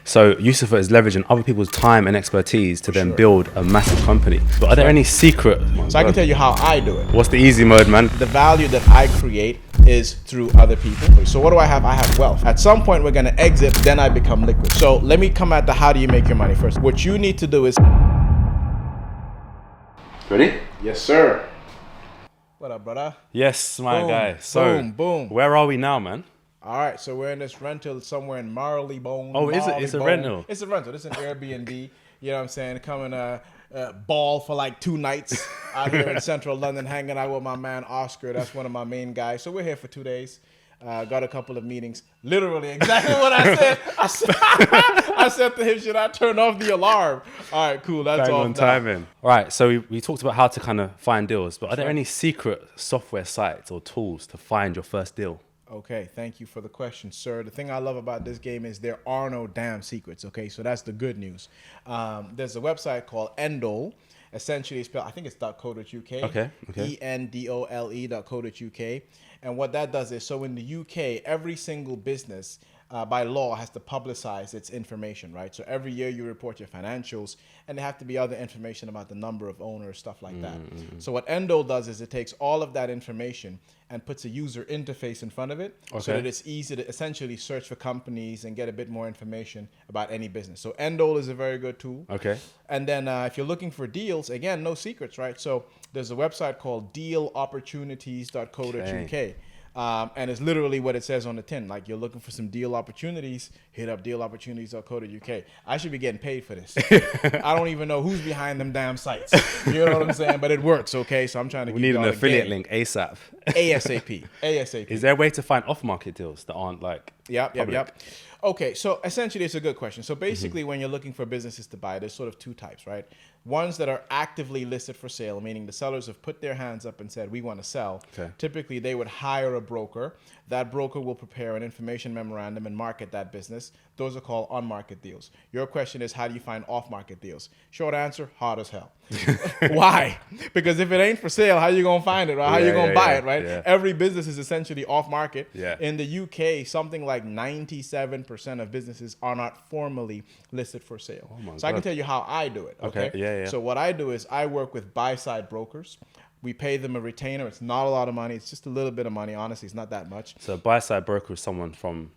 So Yusufa is leveraging other people's time and expertise to then build a massive company. But are there any secret? So I can tell you how I do it. What's the easy mode, man? The value that I create is through other people. So what do I have? I have wealth. At some point we're going to exit, then I become liquid. So let me come at the how do you make your money first. What you need to do is... Ready? Yes, sir. What up, brother? Yes, my Boom, guy. So boom. where are we now, man? All right, so we're in this rental somewhere in Marleybone. Oh, is it? It's a rental. It's a rental. It's an Airbnb. You know what I'm saying? Coming ball for like 2 nights out here in central London, hanging out with my man Oscar. That's one of my main guys. So we're here for 2 days. Got a couple of meetings. Literally exactly what I said. I said to him, should I turn off the alarm? All right, cool. That's all. Timing. All right, so we talked about how to kind of find deals, but are there any secret software sites or tools to find your first deal? Okay, thank you for the question, sir. The thing I love about this game is there are no damn secrets, okay? So that's the good news. There's a website called Endole. Essentially, it's spelled, I think it's .co.uk. Okay. ENDOLE.co.uk. And what that does is, so in the UK, every single business by law has to publicize its information, right? So every year you report your financials, and there have to be other information about the number of owners, stuff like that. So what Endole does is it takes all of that information and puts a user interface in front of it so that it's easy to essentially search for companies and get a bit more information about any business. So Endole is a very good tool. Okay. And then if you're looking for deals, again, no secrets, right? So there's a website called dealopportunities.co.uk. And it's literally what it says on the tin. Like, you're looking for some deal opportunities, hit up dealopportunities.co.uk. I should be getting paid for this. I don't even know who's behind them damn sites. You know what I'm saying? But it works, okay? So I'm trying to We need an affiliate link ASAP. ASAP. Is there a way to find off-market deals that aren't like Yep. Okay, so essentially it's a good question. So basically when you're looking for businesses to buy, there's sort of 2 types, right? Ones that are actively listed for sale, meaning the sellers have put their hands up and said, we want to sell. Okay. Typically, they would hire a broker. That broker will prepare an information memorandum and market that business. Those are called on-market deals. Your question is, how do you find off-market deals? Short answer, hard as hell. Why? Because if it ain't for sale, how you going to find it, right? How you going to buy it, right? Yeah. Every business is essentially off-market. Yeah. In the UK, something like 97% of businesses are not formally listed for sale. Oh my so I can God. tell you how I do it, okay? Yeah. So what I do is I work with buy-side brokers. We pay them a retainer. It's not a lot of money. It's just a little bit of money. Honestly, it's not that much. So a buy-side broker is someone from...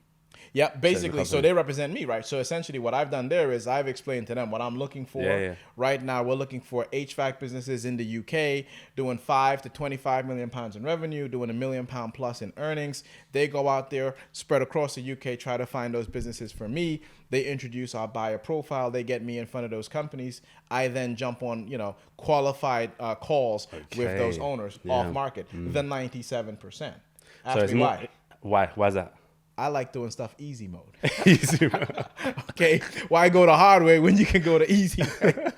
Yeah, basically. So they represent me, right? So essentially what I've done there is I've explained to them what I'm looking for. Yeah. Right now, we're looking for HVAC businesses in the UK doing 5 to 25 million pounds in revenue, doing £1 million plus in earnings. They go out there, spread across the UK, try to find those businesses for me. They introduce our buyer profile. They get me in front of those companies. I then jump on, qualified calls with those owners off market. The 97%. Ask me why. Why is that? I like doing stuff easy mode. Easy mode. Okay, why go the hard way when you can go the easy way,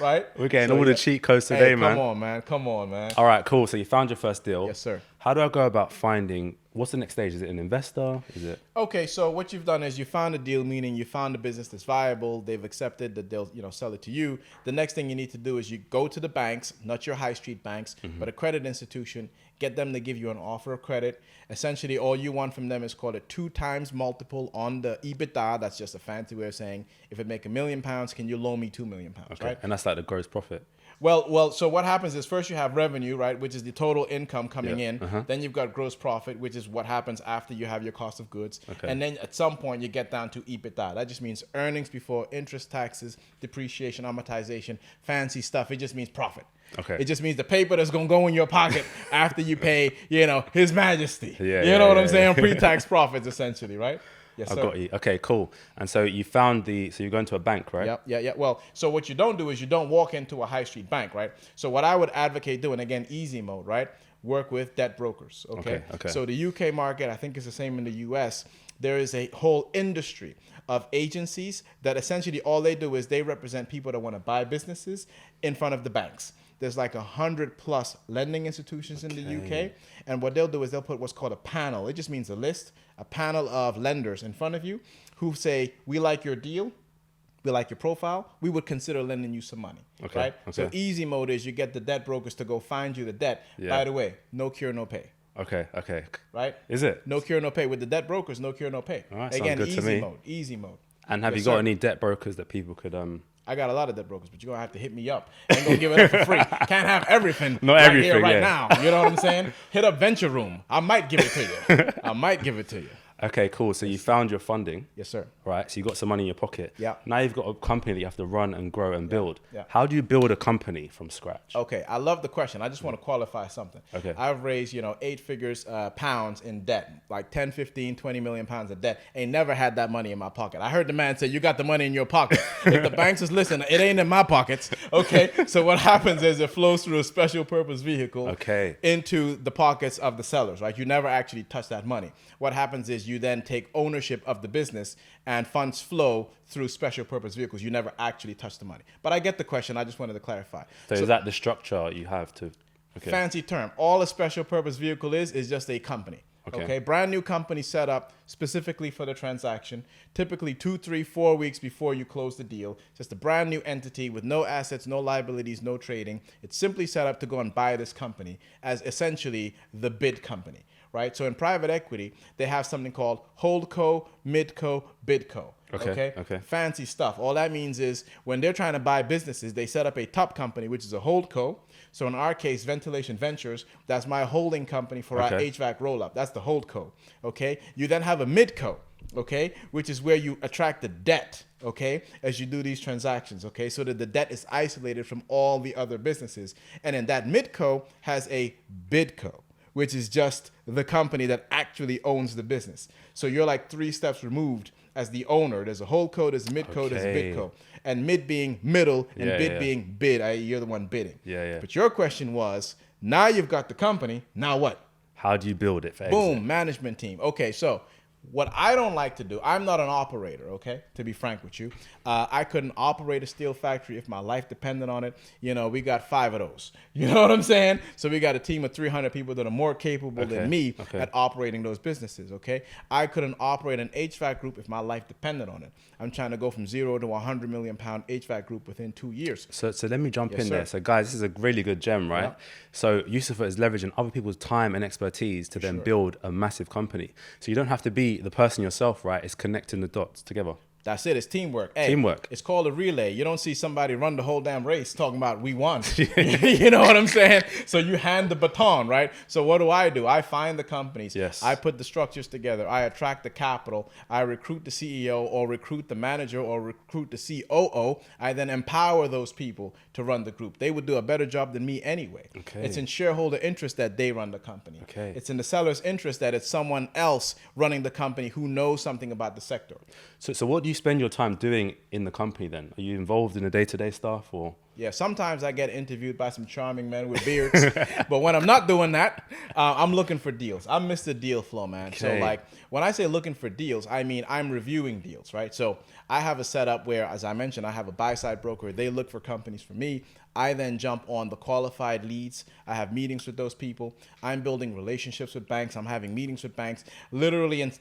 right? We're getting all the cheat codes today, man. Come on, man. All right, cool. So you found your first deal. Yes, sir. How do I go about finding, what's the next stage? Is it an investor? Is it? Okay, so what you've done is you found a deal, meaning you found a business that's viable. They've accepted that they'll, sell it to you. The next thing you need to do is you go to the banks, not your high street banks, but a credit institution, get them to give you an offer of credit. Essentially, all you want from them is called a 2 times multiple on the EBITDA. That's just a fancy way of saying, if it make £1 million, can you loan me £2 million, right? And that's like the gross profit. Well, so what happens is first you have revenue, right, which is the total income coming in. Then you've got gross profit, which is what happens after you have your cost of goods. And then at some point you get down to EBITDA. That just means earnings before interest, taxes, depreciation, amortization, fancy stuff. It just means profit. It just means the paper that's going to go in your pocket after you pay, His Majesty. You know what I'm saying? Pre-tax profits, essentially, right? Yes, sir. I got you. Okay, cool. And so you found so you're going to a bank, right? Yep. Yeah. Well, so what you don't do is you don't walk into a high street bank, right? So what I would advocate doing, again, easy mode, right? Work with debt brokers, okay? So the UK market, I think it's the same in the US. There is a whole industry of agencies that essentially all they do is they represent people that want to buy businesses in front of the banks. There's like 100+ lending institutions in the UK. And what they'll do is they'll put what's called a panel. It just means a list, a panel of lenders in front of you who say, we like your deal, we like your profile, we would consider lending you some money, right? So easy mode is you get the debt brokers to go find you the debt. By the way, no cure, no pay. Okay. Right? Is it? No cure, no pay. With the debt brokers, no cure, no pay. All right, again, sounds good to me. Easy mode. And have Yes, you got sir. any debt brokers that people could I got a lot of debt brokers, but you're gonna have to hit me up. I ain't gonna give it up for free. Can't have everything Not right everything, here, right yeah. now. You know what I'm saying? Hit up Venture Room. I might give it to you. I might give it to you. Okay, cool. So you found your funding. Yes, sir. Right. So you got some money in your pocket. Yeah. Now you've got a company that you have to run and grow and build. Yeah. How do you build a company from scratch? Okay, I love the question. I just want to qualify something. Okay. I've raised, 8 figures pounds in debt, like 10, 15, 20 million pounds of debt. Ain't never had that money in my pocket. I heard the man say, you got the money in your pocket. If the banks is listening, it ain't in my pockets. Okay. So what happens is it flows through a special purpose vehicle into the pockets of the sellers, right? You never actually touch that money. What happens is you then take ownership of the business and funds flow through special purpose vehicles. You never actually touch the money. But I get the question. I just wanted to clarify. So is that the structure you have to? Okay. Fancy term. All a special purpose vehicle is just a company. Okay. Brand new company set up specifically for the transaction, typically 2, 3, 4 weeks before you close the deal. Just a brand new entity with no assets, no liabilities, no trading. It's simply set up to go and buy this company as essentially the bid company. Right. So in private equity, they have something called holdco, midco, bidco. Okay. Fancy stuff. All that means is when they're trying to buy businesses, they set up a top company, which is a holdco. So in our case, Ventilation Ventures, that's my holding company for our HVAC roll-up. That's the holdco. Okay. You then have a midco. Okay, which is where you attract the debt, okay, as you do these transactions, okay, so that the debt is isolated from all the other businesses. And then that midco has a bidco, which is just the company that actually owns the business. So you're like 3 steps removed as the owner. There's a holdco, there's a midco, there's a bidco. And mid being middle and bid being bid, i.e. you're the one bidding. But your question was, now you've got the company, now what? How do you build it for exit? Boom, management team. Okay, so what I don't like to do, I'm not an operator, okay, to be frank with you. I couldn't operate a steel factory if my life depended on it. We got 5 of those. You know what I'm saying? So we got a team of 300 people that are more capable than me at operating those businesses, okay? I couldn't operate an HVAC group if my life depended on it. I'm trying to go from 0 to 100 million pound HVAC group within 2 years. So let me jump in there. So guys, this is a really good gem, right? So Yusufa is leveraging other people's time and expertise to then build a massive company. So you don't have to be the person yourself, right? It's connecting the dots together. That's it. It's teamwork. Hey, teamwork. It's called a relay. You don't see somebody run the whole damn race talking about we won. You know what I'm saying? So you hand the baton, right? So what do? I find the companies. Yes. I put the structures together. I attract the capital. I recruit the CEO or recruit the manager or recruit the COO. I then empower those people to run the group. They would do a better job than me anyway. It's in shareholder interest that they run the company. It's in the seller's interest that it's someone else running the company who knows something about the sector. So what do you spend your time doing in the company then? Are you involved in the day-to-day stuff or? Yeah, sometimes I get interviewed by some charming men with beards, but when I'm not doing that, I'm looking for deals. I'm Mr. Deal Flow, man. So like when I say looking for deals, I mean I'm reviewing deals, right? So I have a setup where, as I mentioned, I have a buy-side broker. They look for companies for me. I then jump on the qualified leads. I have meetings with those people. I'm building relationships with banks. I'm having meetings with banks. Literally in,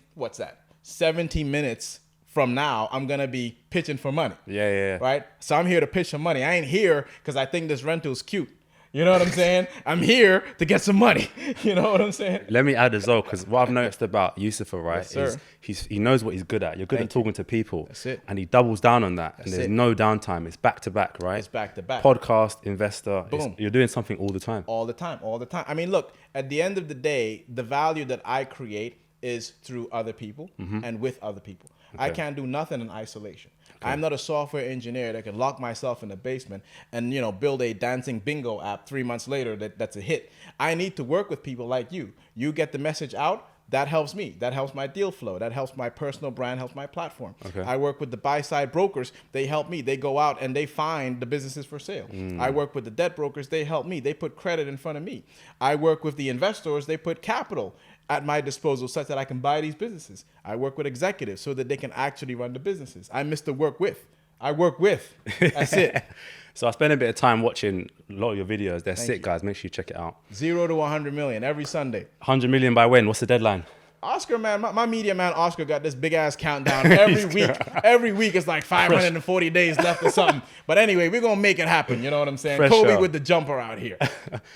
70 minutes from now, I'm going to be pitching for money. Right? So I'm here to pitch for money. I ain't here because I think this rental is cute. You know what I'm saying? I'm here to get some money. You know what I'm saying? Let me add as well, because what I've noticed about Yusufa, right, is he knows what he's good at. You're good at talking to people. That's it. And he doubles down on that. And there's no downtime. It's back to back, right? It's back to back. Podcast, investor. Boom. You're doing something all the time. All the time. I mean, look, at the end of the day, the value that I create is through other people and with other people. I can't do nothing in isolation. I'm not a software engineer that can lock myself in the basement and, build a dancing bingo app 3 months later that's a hit. I need to work with people like you. You get the message out. That helps me. That helps my deal flow. That helps my personal brand, helps my platform. I work with the buy-side brokers. They help me. They go out and they find the businesses for sale. I work with the debt brokers. They help me. They put credit in front of me. I work with the investors. They put capital at my disposal such that I can buy these businesses. I work with executives so that they can actually run the businesses. I'm Mr. Work With. I work with. That's it. So I spend a bit of time watching a lot of your videos. They're sick, guys. Make sure you check it out. 0 to 100 million every Sunday. 100 million by when? What's the deadline? Oscar, man, my media man, Oscar, got this big ass countdown every week. Every week it's like 540 days left or something. But anyway, we're going to make it happen. You know what I'm saying? Codie with the jumper out here.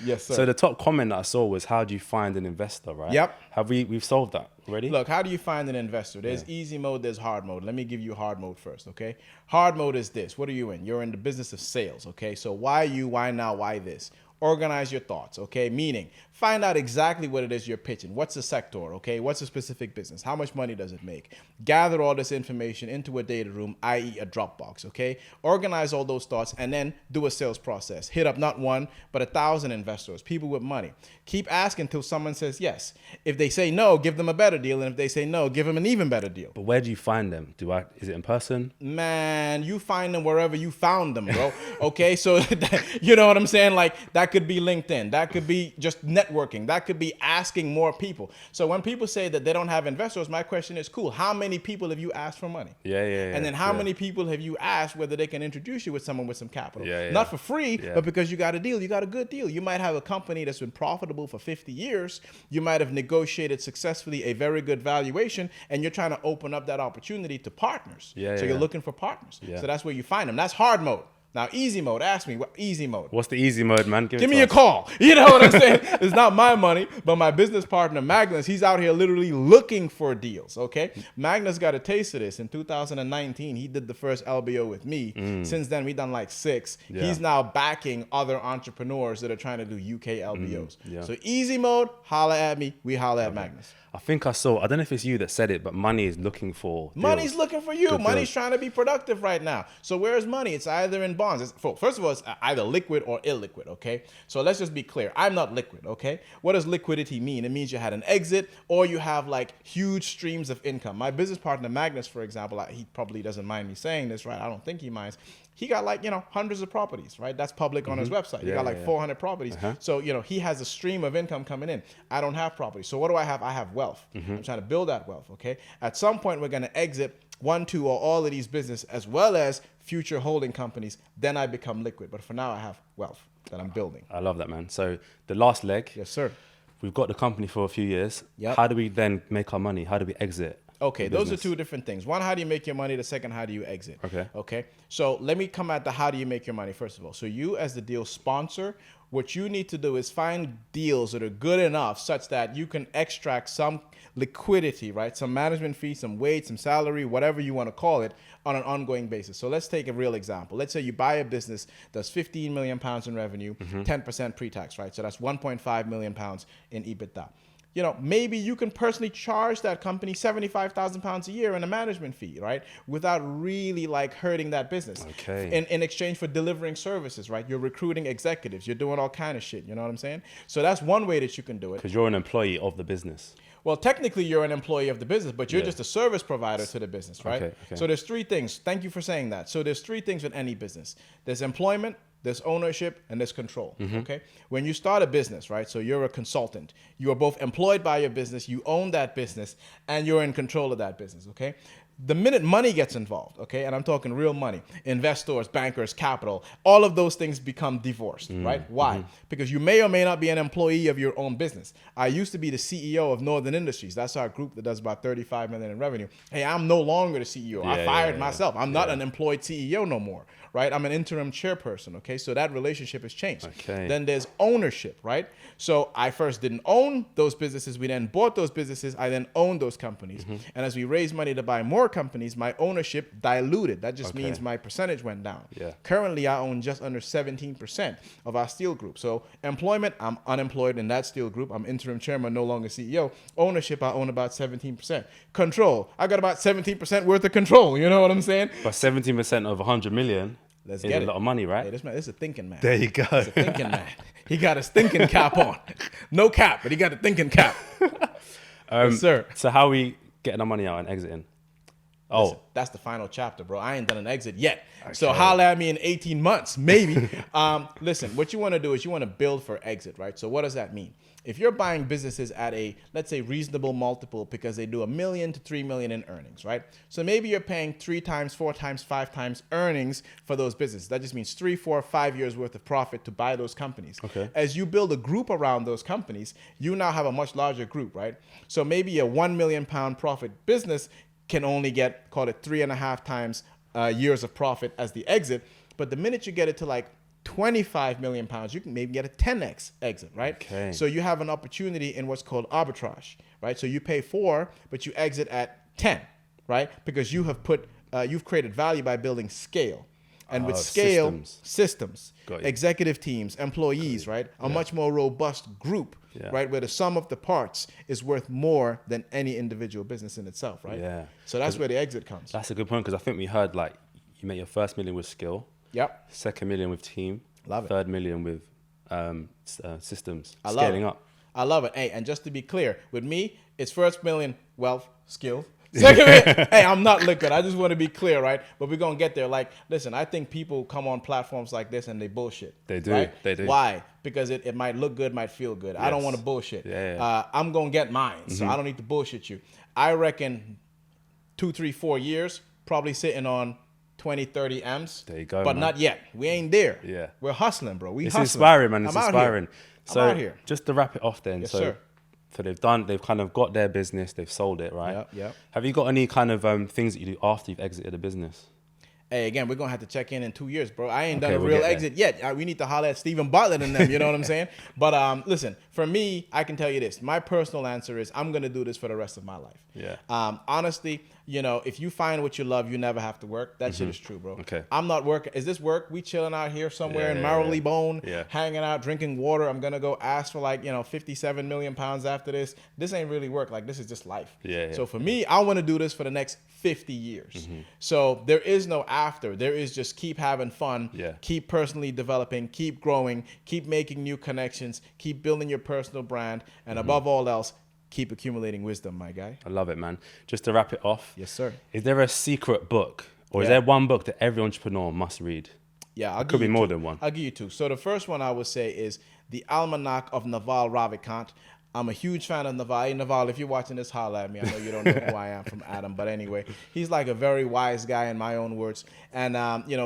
Yes, sir. So the top comment that I saw was, how do you find an investor, right? Yep. We've solved that already? Look, how do you find an investor? There's easy mode, there's hard mode. Let me give you hard mode first, okay? Hard mode is this. What are you in? You're in the business of sales, okay? So why you, why now, why this? Organize your thoughts, okay? Meaning, find out exactly what it is you're pitching. What's the sector, okay? What's a specific business? How much money does it make? Gather all this information into a data room, i.e. a Dropbox, okay? Organize all those thoughts and then do a sales process. Hit up not one, but 1,000 investors, people with money. Keep asking until someone says yes. If they say no, give them a better deal. And if they say no, give them an even better deal. But where do you find them? Is it in person? Man, you find them wherever you found them, bro. Okay, so you know what I'm saying? Like, that could be LinkedIn. That could be just networking. That could be asking more people. So when people say that they don't have investors, my question is, cool, how many people have you asked for money? Yeah. And then how many people have you asked whether they can introduce you with someone with some capital? Yeah. Not for free, but because you got a deal. You got a good deal. You might have a company that's been profitable for 50 years. You might have negotiated successfully a very good valuation, and you're trying to open up that opportunity to partners. So you're looking for partners. So that's where you find them. That's hard mode. Now, easy mode, ask me, what easy mode? What's the easy mode, man? Give me a call. You know what I'm saying? It's not my money, but my business partner, Magnus, he's out here literally looking for deals, okay? Magnus got a taste of this. In 2019, he did the first LBO with me. Since then, we've done like 6. He's now backing other entrepreneurs that are trying to do UK LBOs. So easy mode, holla at me, we holla at Magnus. I think I don't know if it's you that said it, but money is looking for deals. Money's looking for you. Money's trying to be productive right now. So where's money? It's either in bonds. First of all, it's either liquid or illiquid, okay? So let's just be clear. I'm not liquid, okay? What does liquidity mean? It means you had an exit or you have like huge streams of income. My business partner, Magnus, for example, he probably doesn't mind me saying this, right? I don't think he minds. He got like, hundreds of properties, right? That's public on his website. He got like 400 properties. So, he has a stream of income coming in. I don't have property. So what do I have? I have wealth. I'm trying to build that wealth, okay? At some point, we're going to exit 1, 2, or all of these businesses as well as future holding companies. Then I become liquid. But for now, I have wealth that I'm building. I love that, man. So the last leg. Yes, sir. We've got the company for a few years. How do we then make our money? How do we exit? Okay, those are 2 different things. One, how do you make your money? The second, how do you exit? Okay. So let me come at the how do you make your money first of all. So you as the deal sponsor, what you need to do is find deals that are good enough such that you can extract some liquidity, right? Some management fee, some wage, some salary, whatever you want to call it, on an ongoing basis. So let's take a real example. Let's say you buy a business that's 15 million pounds in revenue, 10% pre-tax, right? So that's 1.5 million pounds in EBITDA. Maybe you can personally charge that company 75,000 pounds a year in a management fee, right? Without really like hurting that business. Okay. In exchange for delivering services, right? You're recruiting executives. You're doing all kind of shit. You know what I'm saying? So that's one way that you can do it. Because you're an employee of the business. Well, technically you're an employee of the business, but you're just a service provider to the business, right? Okay. So there's 3 things. Thank you for saying that. So there's 3 things with any business. There's employment, there's ownership, and there's control, okay? When you start a business, right, so you're a consultant. You are both employed by your business, you own that business, and you're in control of that business, okay? The minute money gets involved, okay, and I'm talking real money, investors, bankers, capital, all of those things become divorced, right? Why? Because you may or may not be an employee of your own business. I used to be the CEO of Northern Industries. That's our group that does about 35 million in revenue. Hey, I'm no longer the CEO. I fired myself. I'm not an employed CEO no more, right? I'm an interim chairperson, okay? So that relationship has changed. Okay. Then there's ownership, right? So I first didn't own those businesses. We then bought those businesses. I then owned those companies. And as we raised money to buy more companies, my ownership diluted. That just means my percentage went down. Currently, I own just under 17% of our steel group. So employment, I'm unemployed in that steel group. I'm interim chairman, no longer CEO. Ownership, I own about 17%. Control, I got about 17% worth of control. You know what I'm saying? But 17% of 100 million is a lot of money, right? Hey, this is a thinking man. There you go. He's a thinking man. He got his thinking cap on. No cap, but he got the thinking cap. Yes, sir. So how are we getting our money out and exiting? Listen, that's the final chapter, bro. I ain't done an exit yet. Okay. So holla at me in 18 months, maybe. Listen, what you want to do is you want to build for exit, right? So what does that mean? If you're buying businesses at a, let's say, reasonable multiple because they do $1 million to $3 million in earnings, right? So maybe you're paying 3 times, 4 times, 5 times earnings for those businesses. That just means 3, 4, 5 years worth of profit to buy those companies. Okay. As you build a group around those companies, you now have a much larger group, right? So maybe a £1 million profit business can only get, call it 3.5 times years of profit as the exit. But the minute you get it to like 25 million pounds, you can maybe get a 10x exit, right? Okay. So you have an opportunity in what's called arbitrage, right? So you pay 4, but you exit at 10, right? Because you have you've created value by building scale. And with scale, systems executive teams, employees, right? A much more robust group, right? Where the sum of the parts is worth more than any individual business in itself, right? Yeah. So that's where the exit comes. That's a good point, because I think we heard like you make your first million with skill. Yep. Second million with team. Love it. Third million with systems. Scaling up. I love it. Hey, and just to be clear, with me, it's first million wealth, skill. Second million, hey, I'm not liquid. I just want to be clear, right? But we're going to get there. Like, listen, I think people come on platforms like this and they bullshit. They do. Right? They do. Why? Because it might look good, might feel good. Yes. I don't want to bullshit. I'm going to get mine, so I don't need to bullshit you. I reckon 2, 3, 4 years, probably sitting on 20, 30 M's. There you go, but man. Not yet. We ain't there. Yeah. We're hustling, bro. It's inspiring, man. It's inspiring. So I'm out here. Just to wrap it off then. Yes, so sir. So they've kind of got their business, they've sold it, right? Yeah. Have you got any kind of things that you do after you've exited a business? Hey, again, we're going to have to check in 2 years, bro. I ain't done a real exit yet. We need to holler at Stephen Bartlett and them, you know what I'm saying? But listen, for me, I can tell you this. My personal answer is I'm going to do this for the rest of my life. Yeah. Honestly, if you find what you love, you never have to work. That shit is true, bro. Okay. I'm not working. Is this work? We chilling out here somewhere in Marylebone, hanging out, drinking water. I'm going to go ask for like, 57 million pounds after this. This ain't really work. Like, this is just life. Yeah. So for me, I want to do this for the next 50 years. So there is no after. There is just keep having fun, keep personally developing, keep growing, keep making new connections, keep building your personal brand, and above all else, keep accumulating wisdom, my guy. I love it, man. Just to wrap it off. Yes, sir. Is there a secret book, or is there one book that every entrepreneur must read? Yeah, it could be more than one. I'll give you 2. So the first one I would say is The Almanac of Naval Ravikant. I'm a huge fan of Naval. Hey, Naval, if you're watching this, holla at me. I know you don't know who I am from Adam, but anyway, he's like a very wise guy in my own words. And,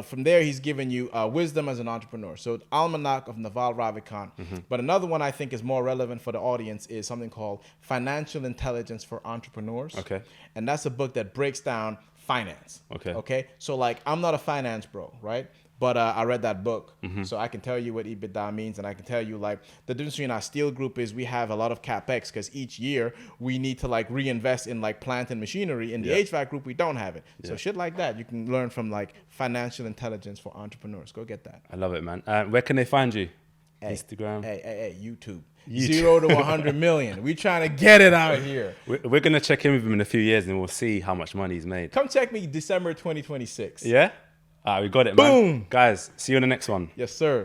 from there, he's giving you wisdom as an entrepreneur. So Almanac of Naval Ravikant. But another one I think is more relevant for the audience is something called Financial Intelligence for Entrepreneurs. Okay. And that's a book that breaks down finance. Okay. So like, I'm not a finance bro, right? But I read that book, so I can tell you what EBITDA means, and I can tell you like the difference between our steel group is we have a lot of capex because each year we need to like reinvest in like plant and machinery. In the HVAC group, we don't have it. So shit like that, you can learn from like Financial Intelligence for Entrepreneurs. Go get that. I love it, man. Where can they find you? Instagram. Hey, YouTube. 0 to 100 million. We trying to get it out here. We're gonna check in with him in a few years, and we'll see how much money he's made. Come check me December 2026. Yeah. We got it, man. Boom. Guys, see you on the next one. Yes, sir.